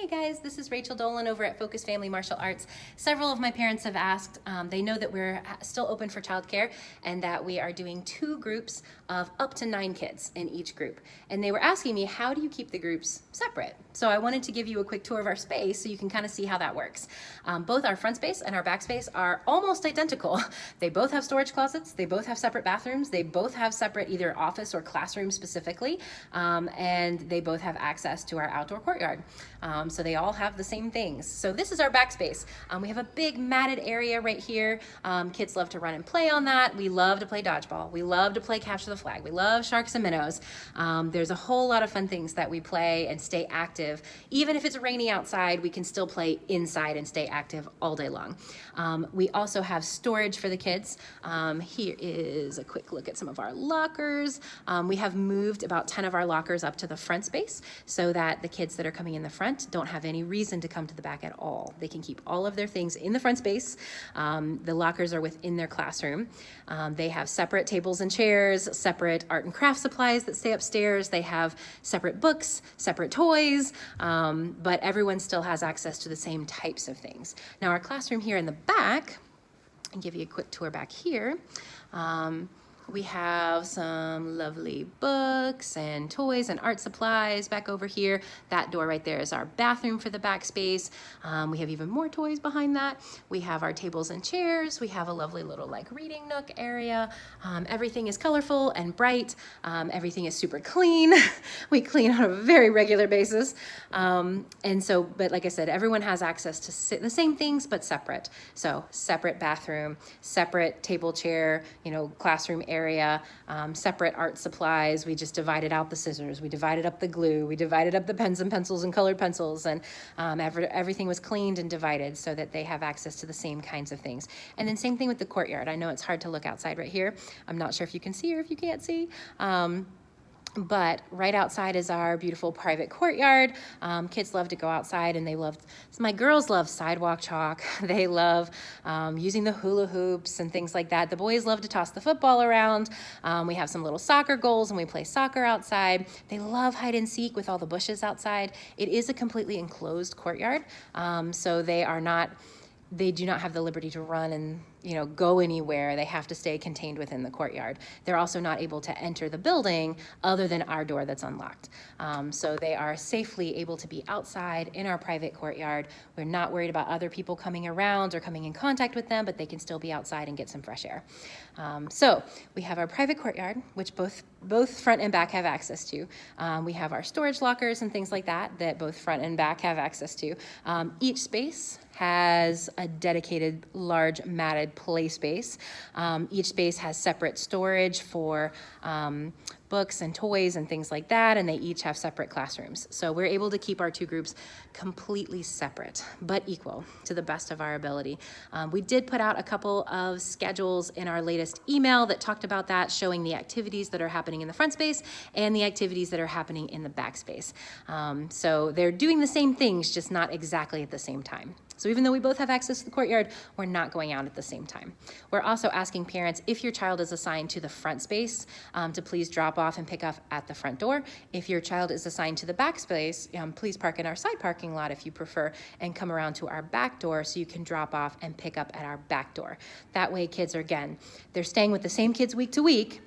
guys, this is Rachel Dolan over at Focus Family Martial Arts. Several of my parents have asked, they know that we're still open for childcare and that we are doing 2 groups of up to 9 kids in each group. And they were asking me, how do you keep the groups separate? So I wanted to give you a quick tour of our space so you can kind of see how that works. Both our front space and our back space are almost identical. They both have storage closets, they both have separate bathrooms, they both have separate either office or classroom specifically, and they both have access to our outdoor courtyard. So they all have the same things. So this is our backspace. We have a big matted area right here. Kids love to run and play on that. We love to play dodgeball. We love to play capture the flag. We love sharks and minnows. There's a whole lot of fun things that we play and stay active. Even if it's rainy outside, we can still play inside and stay active all day long. We also have storage for the kids. Here is a quick look at some of our lockers. We have moved about 10 of our lockers up to the front space so that the kids that are coming in the front don't have any reason to come to the back at all. They can keep all of their things in the front space. The lockers are within their classroom. They have separate tables and chairs, separate art and craft supplies that stay upstairs. They have separate books, separate toys, but everyone still has access to the same types of things. Now our classroom here in the back, I'll give you a quick tour back here. We have some lovely books and toys and art supplies back over here. That door right there is our bathroom for the backspace. We have even more toys behind that. We have our tables and chairs. We have a lovely little like reading nook area. Everything is colorful and bright. Everything is super clean. We clean on a very regular basis. But like I said, everyone has access to the same things, but separate. So separate bathroom, separate table, chair, classroom area, separate art supplies. We just divided out the scissors. We divided up the glue. We divided up the pens and pencils and colored pencils, and everything was cleaned and divided so that they have access to the same kinds of things. And then same thing with the courtyard. I know it's hard to look outside right here. I'm not sure if you can see or if you can't see. But right outside is our beautiful private courtyard. Kids love to go outside, and my girls love sidewalk chalk. They love using the hula hoops and things like that. The boys love to toss the football around. We have some little soccer goals, and we play soccer outside. They love hide and seek with all the bushes outside. It is a completely enclosed courtyard, so they do not have the liberty to run and go anywhere. They have to stay contained within the courtyard. They're also not able to enter the building other than our door that's unlocked. So they are safely able to be outside in our private courtyard. We're not worried about other people coming around or coming in contact with them, but they can still be outside and get some fresh air. So we have our private courtyard, which both front and back have access to. We have our storage lockers and things like that both front and back have access to. Each space has a dedicated large matted play space. Each space has separate storage for books and toys and things like that, and they each have separate classrooms. So we're able to keep our 2 groups completely separate, but equal to the best of our ability. We did put out a couple of schedules in our latest email that talked about that, showing the activities that are happening in the front space and the activities that are happening in the back space. So they're doing the same things, just not exactly at the same time. So even though we both have access to the courtyard, we're not going out at the same time. We're also asking parents, if your child is assigned to the front space, to please drop off and pick up at the front door. If your child is assigned to the back space, please park in our side parking lot if you prefer, and come around to our back door so you can drop off and pick up at our back door. That way kids are, they're staying with the same kids week to week.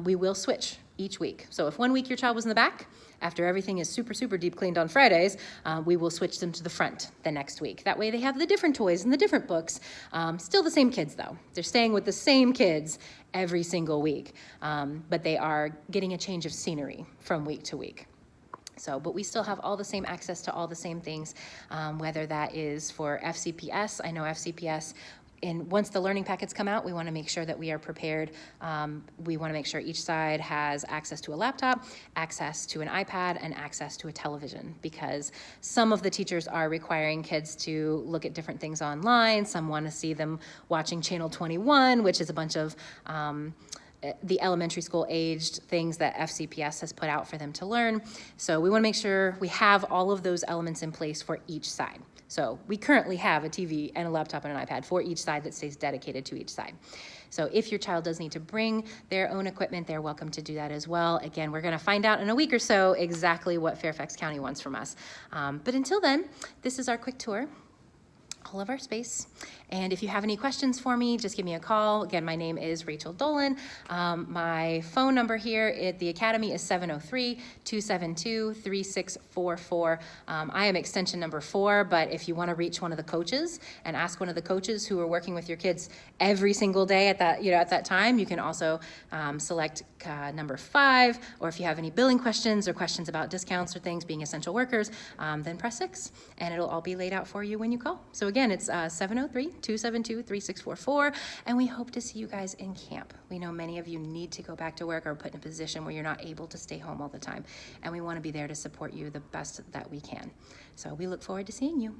We will switch each week. So if one week your child was in the back, after everything is super, super deep cleaned on Fridays, we will switch them to the front the next week. That way they have the different toys and the different books. Still the same kids though. They're staying with the same kids every single week, but they are getting a change of scenery from week to week. But we still have all the same access to all the same things, whether that is for FCPS. I know FCPS, and once the learning packets come out, we want to make sure that we are prepared. We want to make sure each side has access to a laptop, access to an iPad, and access to a television, because some of the teachers are requiring kids to look at different things online. Some want to see them watching Channel 21, which is a bunch of the elementary school aged things that FCPS has put out for them to learn. So we want to make sure we have all of those elements in place for each side. So we currently have a TV and a laptop and an iPad for each side that stays dedicated to each side. So if your child does need to bring their own equipment, they're welcome to do that as well. Again, we're going to find out in a week or so exactly what Fairfax County wants from us. But until then, this is our quick tour, all of our space. And if you have any questions for me, just give me a call. Again, my name is Rachel Dolan. My phone number here at the Academy is 703-272-3644. I am extension number 4, but if you want to reach one of the coaches and ask one of the coaches who are working with your kids every single day at that time, you can also select number 5, or if you have any billing questions or questions about discounts or things being essential workers, then press 6, and it'll all be laid out for you when you call. So again, it's 703-272-3644, and we hope to see you guys in camp. We know many of you need to go back to work or put in a position where you're not able to stay home all the time, and we want to be there to support you the best that we can. So we look forward to seeing you.